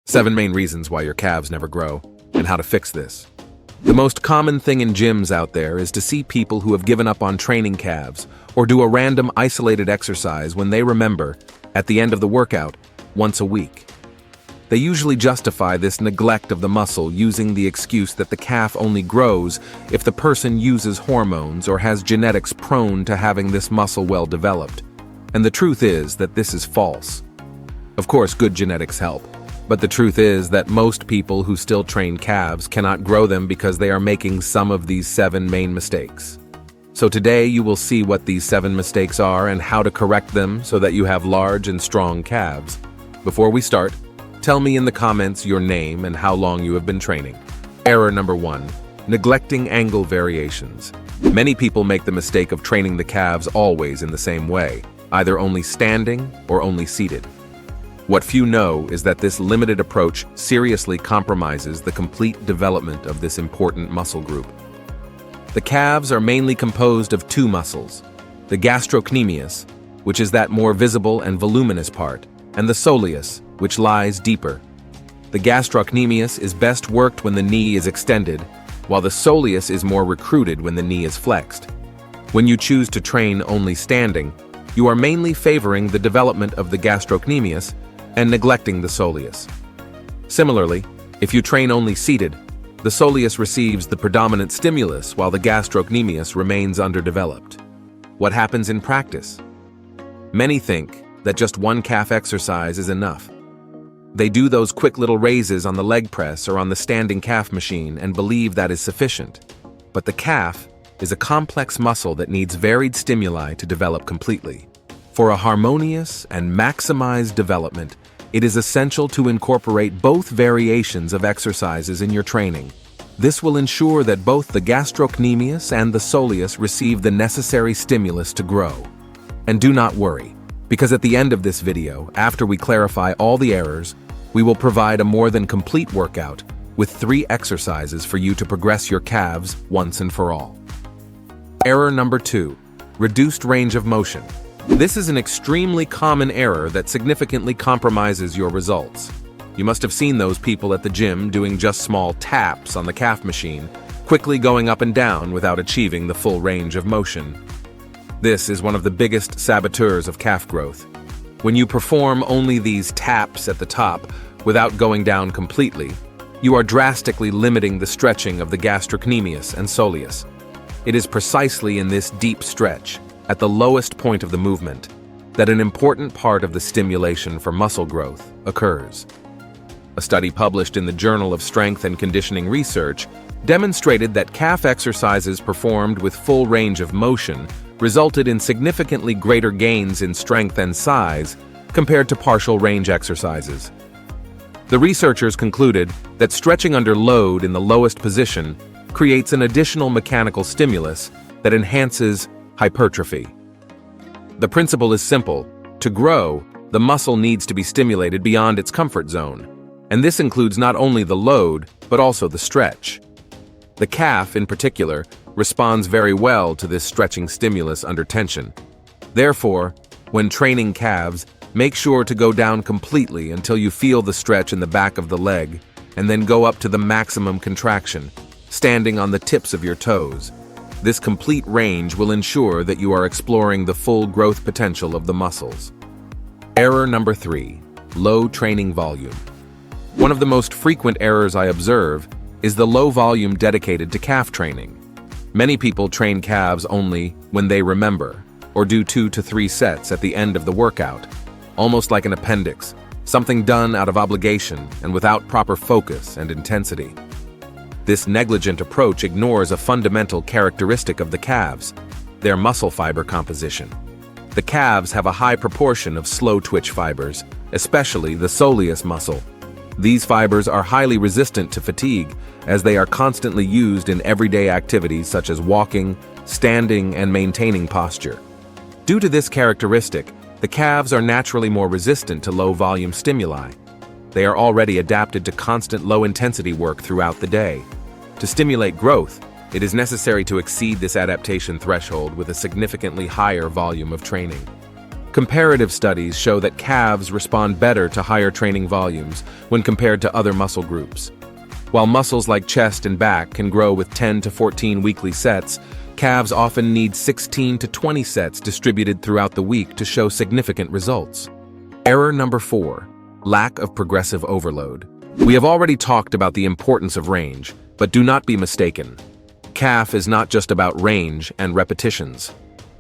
7 main reasons why your calves never grow, and how to fix this. The most common thing in gyms out there is to see people who have given up on training calves or do a random isolated exercise when they remember, at the end of the workout, once a week. They usually justify this neglect of the muscle using the excuse that the calf only grows if the person uses hormones or has genetics prone to having this muscle well developed. And the truth is that this is false. Of course, good genetics help. But the truth is that most people who still train calves cannot grow them because they are making some of these 7 main mistakes. So today you will see what these 7 mistakes are and how to correct them so that you have large and strong calves. Before we start, tell me in the comments your name and how long you have been training. Error number 1, neglecting angle variations. Many people make the mistake of training the calves always in the same way, either only standing or only seated. What few know is that this limited approach seriously compromises the complete development of this important muscle group. The calves are mainly composed of 2 muscles, the gastrocnemius, which is that more visible and voluminous part, and the soleus, which lies deeper. The gastrocnemius is best worked when the knee is extended, while the soleus is more recruited when the knee is flexed. When you choose to train only standing, you are mainly favoring the development of the gastrocnemius and neglecting the soleus. Similarly, if you train only seated, the soleus receives the predominant stimulus while the gastrocnemius remains underdeveloped. What happens in practice? Many think that just one calf exercise is enough. They do those quick little raises on the leg press or on the standing calf machine and believe that is sufficient. But the calf is a complex muscle that needs varied stimuli to develop completely. For a harmonious and maximized development, it is essential to incorporate both variations of exercises in your training. This will ensure that both the gastrocnemius and the soleus receive the necessary stimulus to grow. And do not worry, because at the end of this video, after we clarify all the errors, we will provide a more than complete workout with 3 exercises for you to progress your calves once and for all. Error number 2, reduced range of motion. This is an extremely common error that significantly compromises your results. You must have seen those people at the gym doing just small taps on the calf machine, quickly going up and down without achieving the full range of motion. This is one of the biggest saboteurs of calf growth. When you perform only these taps at the top without going down completely, you are drastically limiting the stretching of the gastrocnemius and soleus. It is precisely in this deep stretch, at the lowest point of the movement, that an important part of the stimulation for muscle growth occurs. A study published in the Journal of Strength and Conditioning Research demonstrated that calf exercises performed with full range of motion resulted in significantly greater gains in strength and size compared to partial range exercises. The researchers concluded that stretching under load in the lowest position creates an additional mechanical stimulus that enhances hypertrophy. The principle is simple. To grow, the muscle needs to be stimulated beyond its comfort zone, and this includes not only the load, but also the stretch. The calf, in particular, responds very well to this stretching stimulus under tension. Therefore, when training calves, make sure to go down completely until you feel the stretch in the back of the leg, and then go up to the maximum contraction, standing on the tips of your toes. This complete range will ensure that you are exploring the full growth potential of the muscles. Error number 3, low training volume. One of the most frequent errors I observe is the low volume dedicated to calf training. Many people train calves only when they remember, or do 2 to 3 sets at the end of the workout, almost like an appendix, something done out of obligation and without proper focus and intensity. This negligent approach ignores a fundamental characteristic of the calves, their muscle fiber composition. The calves have a high proportion of slow twitch fibers, especially the soleus muscle. These fibers are highly resistant to fatigue, as they are constantly used in everyday activities such as walking, standing, and maintaining posture. Due to this characteristic, the calves are naturally more resistant to low-volume stimuli. They are already adapted to constant low-intensity work throughout the day. To stimulate growth, it is necessary to exceed this adaptation threshold with a significantly higher volume of training. Comparative studies show that calves respond better to higher training volumes when compared to other muscle groups. While muscles like chest and back can grow with 10 to 14 weekly sets, calves often need 16 to 20 sets distributed throughout the week to show significant results. Error number 4. Lack of progressive overload. We have already talked about the importance of range, but do not be mistaken. Calf is not just about range and repetitions.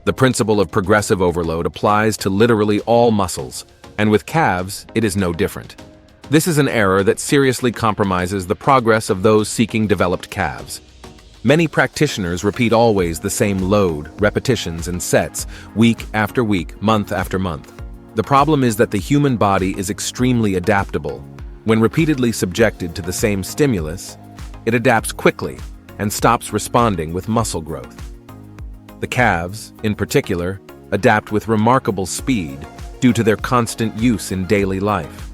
The principle of progressive overload applies to literally all muscles, and with calves, it is no different. This is an error that seriously compromises the progress of those seeking developed calves. Many practitioners repeat always the same load, repetitions, and sets, week after week, month after month. The problem is that the human body is extremely adaptable. When repeatedly subjected to the same stimulus, it adapts quickly and stops responding with muscle growth. The calves, in particular, adapt with remarkable speed due to their constant use in daily life.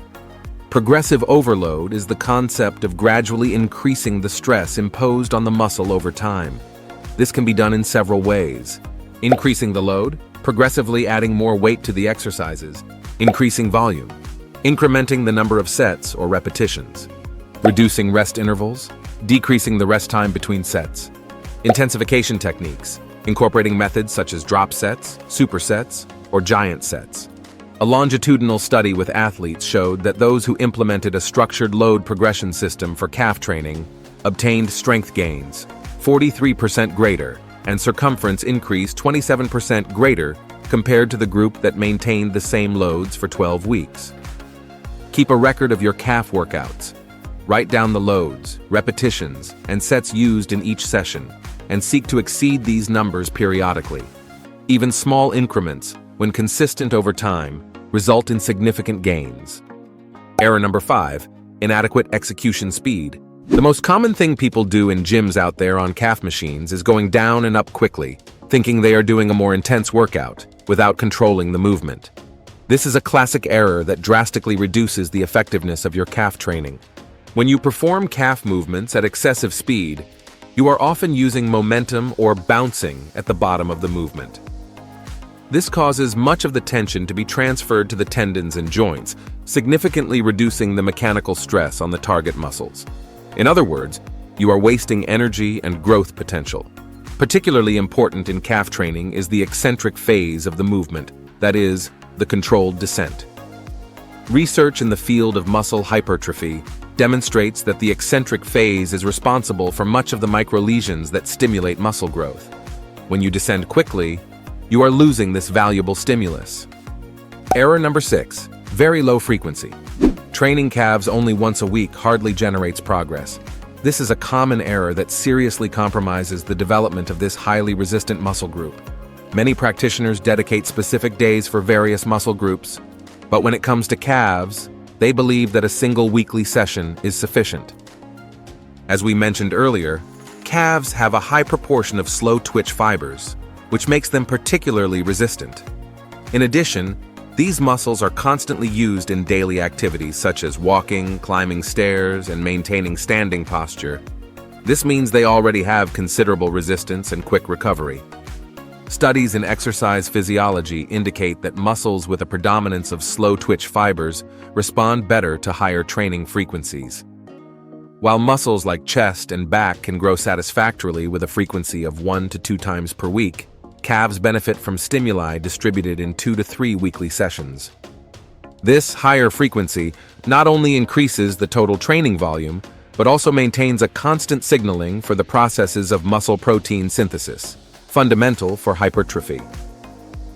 Progressive overload is the concept of gradually increasing the stress imposed on the muscle over time. This can be done in several ways. Increasing the load, progressively adding more weight to the exercises, increasing volume, incrementing the number of sets or repetitions, reducing rest intervals, decreasing the rest time between sets, intensification techniques, incorporating methods such as drop sets, supersets, or giant sets. A longitudinal study with athletes showed that those who implemented a structured load progression system for calf training obtained strength gains 43% greater and circumference increase 27% greater compared to the group that maintained the same loads for 12 weeks. Keep a record of your calf workouts. Write down the loads, repetitions, and sets used in each session, and seek to exceed these numbers periodically. Even small increments, when consistent over time, result in significant gains. Error number 5. Inadequate execution speed. The most common thing people do in gyms out there on calf machines is going down and up quickly, thinking they are doing a more intense workout, without controlling the movement. This is a classic error that drastically reduces the effectiveness of your calf training. When you perform calf movements at excessive speed, you are often using momentum or bouncing at the bottom of the movement. This causes much of the tension to be transferred to the tendons and joints, significantly reducing the mechanical stress on the target muscles. In other words, you are wasting energy and growth potential. Particularly important in calf training is the eccentric phase of the movement, that is, the controlled descent. Research in the field of muscle hypertrophy demonstrates that the eccentric phase is responsible for much of the microlesions that stimulate muscle growth. When you descend quickly, you are losing this valuable stimulus. Error number 6. Very low frequency. Training calves only once a week hardly generates progress. This is a common error that seriously compromises the development of this highly resistant muscle group. Many practitioners dedicate specific days for various muscle groups, but when it comes to calves, they believe that a single weekly session is sufficient. As we mentioned earlier, calves have a high proportion of slow twitch fibers, which makes them particularly resistant. In addition, these muscles are constantly used in daily activities such as walking, climbing stairs, and maintaining standing posture. This means they already have considerable resistance and quick recovery. Studies in exercise physiology indicate that muscles with a predominance of slow twitch fibers respond better to higher training frequencies. While muscles like chest and back can grow satisfactorily with a frequency of 1 to 2 times per week, calves benefit from stimuli distributed in 2 to 3 weekly sessions. This higher frequency not only increases the total training volume, but also maintains a constant signaling for the processes of muscle protein synthesis, fundamental for hypertrophy.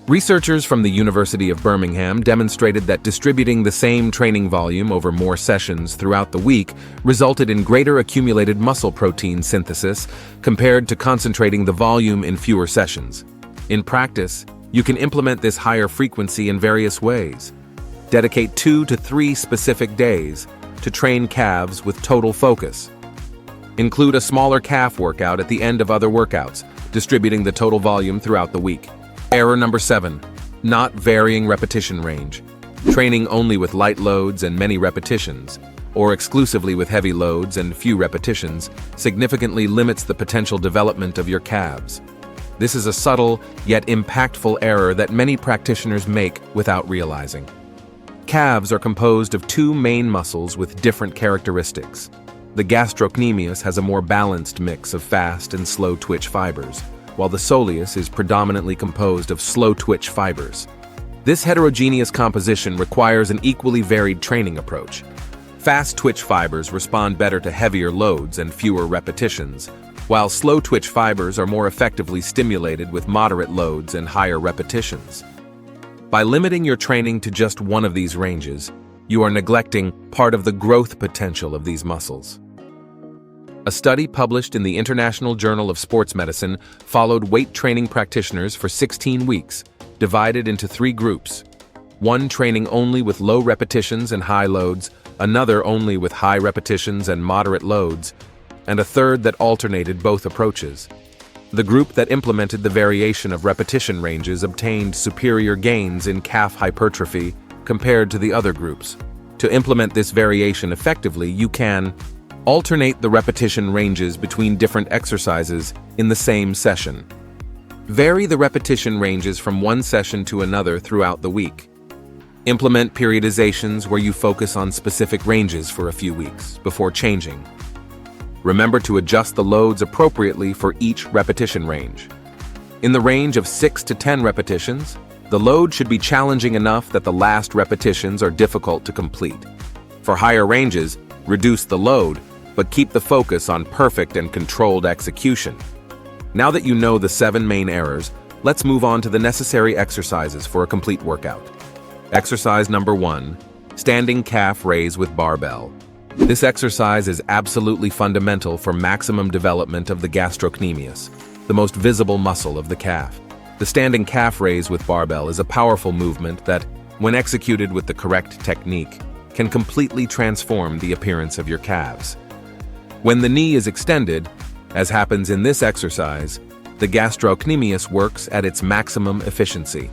Researchers from the University of Birmingham demonstrated that distributing the same training volume over more sessions throughout the week resulted in greater accumulated muscle protein synthesis compared to concentrating the volume in fewer sessions. In practice, you can implement this higher frequency in various ways. Dedicate 2 to 3 specific days to train calves with total focus. Include a smaller calf workout at the end of other workouts, distributing the total volume throughout the week. Error number 7. Not varying repetition range. Training only with light loads and many repetitions, or exclusively with heavy loads and few repetitions, significantly limits the potential development of your calves. This is a subtle yet impactful error that many practitioners make without realizing. Calves are composed of two main muscles with different characteristics. The gastrocnemius has a more balanced mix of fast and slow twitch fibers, while the soleus is predominantly composed of slow twitch fibers. This heterogeneous composition requires an equally varied training approach. Fast twitch fibers respond better to heavier loads and fewer repetitions, while slow twitch fibers are more effectively stimulated with moderate loads and higher repetitions. By limiting your training to just one of these ranges, you are neglecting part of the growth potential of these muscles. A study published in the International Journal of Sports Medicine followed weight training practitioners for 16 weeks, divided into 3 groups. One training only with low repetitions and high loads, another only with high repetitions and moderate loads, and a third that alternated both approaches. The group that implemented the variation of repetition ranges obtained superior gains in calf hypertrophy compared to the other groups. To implement this variation effectively, you can alternate the repetition ranges between different exercises in the same session. Vary the repetition ranges from one session to another throughout the week. Implement periodizations where you focus on specific ranges for a few weeks before changing. Remember to adjust the loads appropriately for each repetition range. In the range of 6 to 10 repetitions, the load should be challenging enough that the last repetitions are difficult to complete. For higher ranges, reduce the load, but keep the focus on perfect and controlled execution. Now that you know the 7 main errors, let's move on to the necessary exercises for a complete workout. Exercise number 1, standing calf raise with barbell. This exercise is absolutely fundamental for maximum development of the gastrocnemius, the most visible muscle of the calf. The standing calf raise with barbell is a powerful movement that, when executed with the correct technique, can completely transform the appearance of your calves. When the knee is extended, as happens in this exercise, the gastrocnemius works at its maximum efficiency.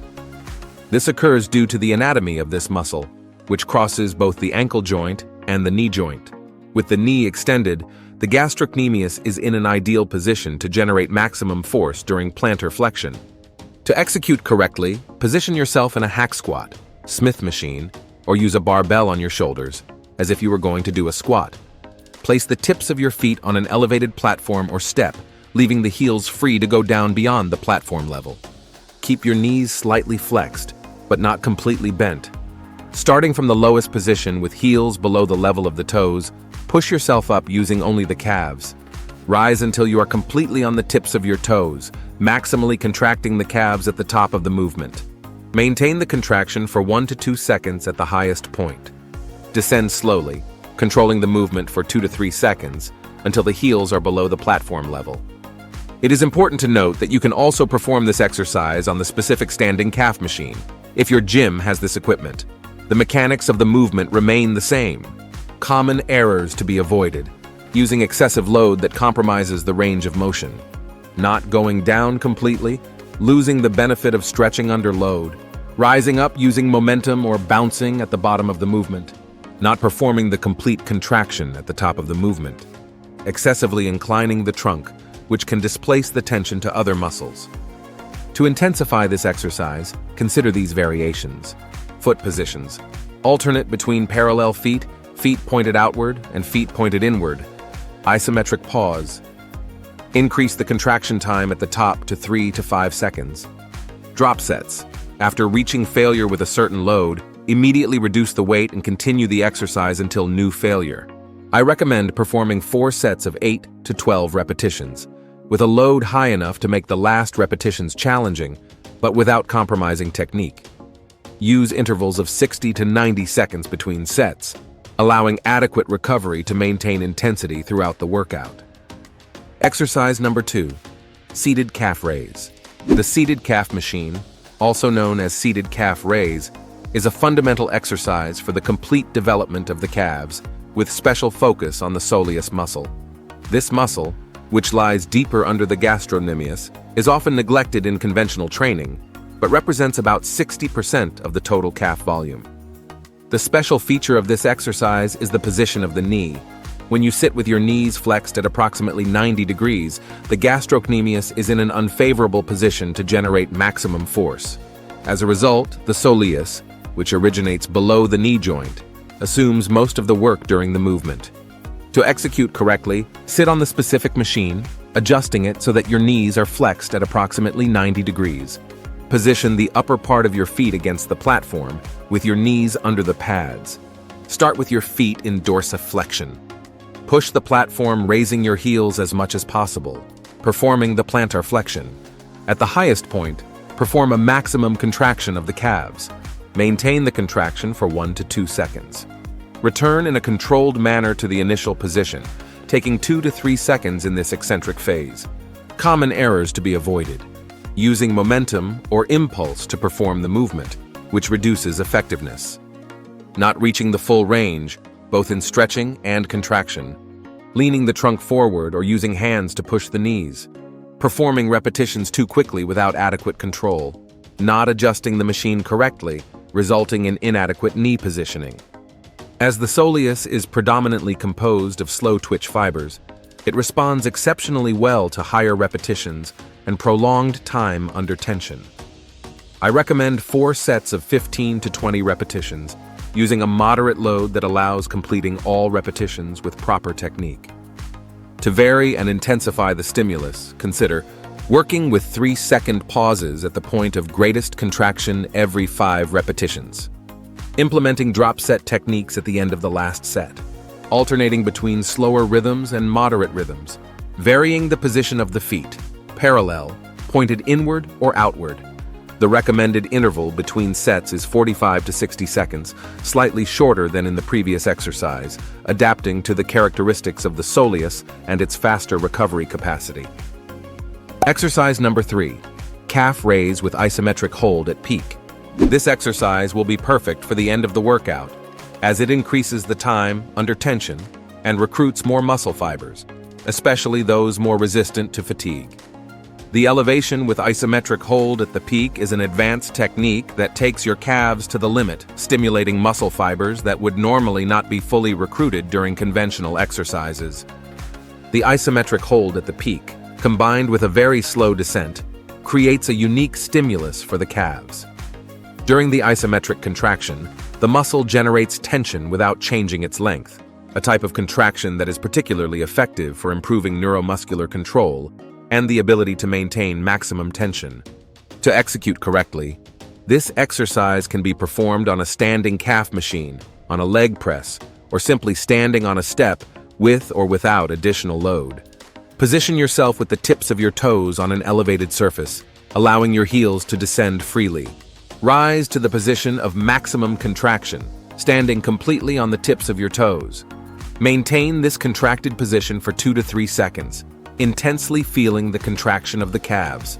This occurs due to the anatomy of this muscle, which crosses both the ankle joint and the knee joint. With the knee extended, the gastrocnemius is in an ideal position to generate maximum force during plantar flexion. To execute correctly, position yourself in a hack squat, Smith machine, or use a barbell on your shoulders, as if you were going to do a squat. Place the tips of your feet on an elevated platform or step, leaving the heels free to go down beyond the platform level. Keep your knees slightly flexed, but not completely bent. Starting from the lowest position with heels below the level of the toes, push yourself up using only the calves. Rise until you are completely on the tips of your toes, maximally contracting the calves at the top of the movement. Maintain the contraction for 1 to 2 seconds at the highest point. Descend slowly, controlling the movement for 2 to 3 seconds until the heels are below the platform level. It is important to note that you can also perform this exercise on the specific standing calf machine, if your gym has this equipment. The mechanics of the movement remain the same. Common errors to be avoided: using excessive load that compromises the range of motion, not going down completely, losing the benefit of stretching under load, rising up using momentum or bouncing at the bottom of the movement, not performing the complete contraction at the top of the movement, excessively inclining the trunk, which can displace the tension to other muscles. To intensify this exercise, consider these variations. Foot positions. Alternate between parallel feet, feet pointed outward, and feet pointed inward. Isometric pause. Increase the contraction time at the top to 3 to 5 seconds. Drop sets. After reaching failure with a certain load, immediately reduce the weight and continue the exercise until new failure. I recommend performing 4 sets of 8 to 12 repetitions, with a load high enough to make the last repetitions challenging, but without compromising technique. Use intervals of 60 to 90 seconds between sets, allowing adequate recovery to maintain intensity throughout the workout. Exercise number 2, seated calf raise. The seated calf machine, also known as seated calf raise, is a fundamental exercise for the complete development of the calves, with special focus on the soleus muscle. This muscle, which lies deeper under the gastrocnemius, is often neglected in conventional training, but represents about 60% of the total calf volume. The special feature of this exercise is the position of the knee. When you sit with your knees flexed at approximately 90 degrees, the gastrocnemius is in an unfavorable position to generate maximum force. As a result, the soleus, which originates below the knee joint, assumes most of the work during the movement. To execute correctly, sit on the specific machine, adjusting it so that your knees are flexed at approximately 90 degrees. Position the upper part of your feet against the platform, with your knees under the pads. Start with your feet in dorsiflexion. Push the platform, raising your heels as much as possible, performing the plantar flexion. At the highest point, perform a maximum contraction of the calves. Maintain the contraction for 1 to 2 seconds. Return in a controlled manner to the initial position, taking 2 to 3 seconds in this eccentric phase. Common errors to be avoided: using momentum or impulse to perform the movement, which reduces effectiveness. Not reaching the full range, both in stretching and contraction. Leaning the trunk forward or using hands to push the knees. Performing repetitions too quickly without adequate control. Not adjusting the machine correctly, resulting in inadequate knee positioning. As the soleus is predominantly composed of slow twitch fibers, it responds exceptionally well to higher repetitions and prolonged time under tension. I recommend 4 sets of 15 to 20 repetitions, using a moderate load that allows completing all repetitions with proper technique. To vary and intensify the stimulus, consider working with 3-second pauses at the point of greatest contraction every 5 repetitions. Implementing drop set techniques at the end of the last set. Alternating between slower rhythms and moderate rhythms. Varying the position of the feet, parallel, pointed inward or outward. The recommended interval between sets is 45 to 60 seconds, slightly shorter than in the previous exercise, adapting to the characteristics of the soleus and its faster recovery capacity. Exercise number 3, calf raise with isometric hold at peak. This exercise will be perfect for the end of the workout, as it increases the time under tension and recruits more muscle fibers, especially those more resistant to fatigue. The elevation with isometric hold at the peak is an advanced technique that takes your calves to the limit, stimulating muscle fibers that would normally not be fully recruited during conventional exercises. The isometric hold at the peak, combined with a very slow descent, creates a unique stimulus for the calves. During the isometric contraction, the muscle generates tension without changing its length, a type of contraction that is particularly effective for improving neuromuscular control and the ability to maintain maximum tension. To execute correctly, this exercise can be performed on a standing calf machine, on a leg press, or simply standing on a step with or without additional load. Position yourself with the tips of your toes on an elevated surface, allowing your heels to descend freely. Rise to the position of maximum contraction, standing completely on the tips of your toes. Maintain this contracted position for 2 to 3 seconds, intensely feeling the contraction of the calves.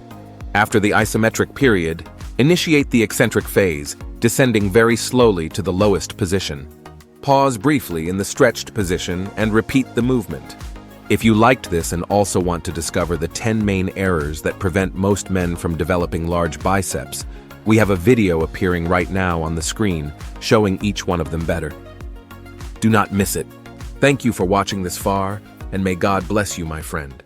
After the isometric period, initiate the eccentric phase, descending very slowly to the lowest position. Pause briefly in the stretched position and repeat the movement. If you liked this and also want to discover the 10 main errors that prevent most men from developing large biceps, we have a video appearing right now on the screen showing each one of them better. Do not miss it. Thank you for watching this far, and may God bless you, my friend.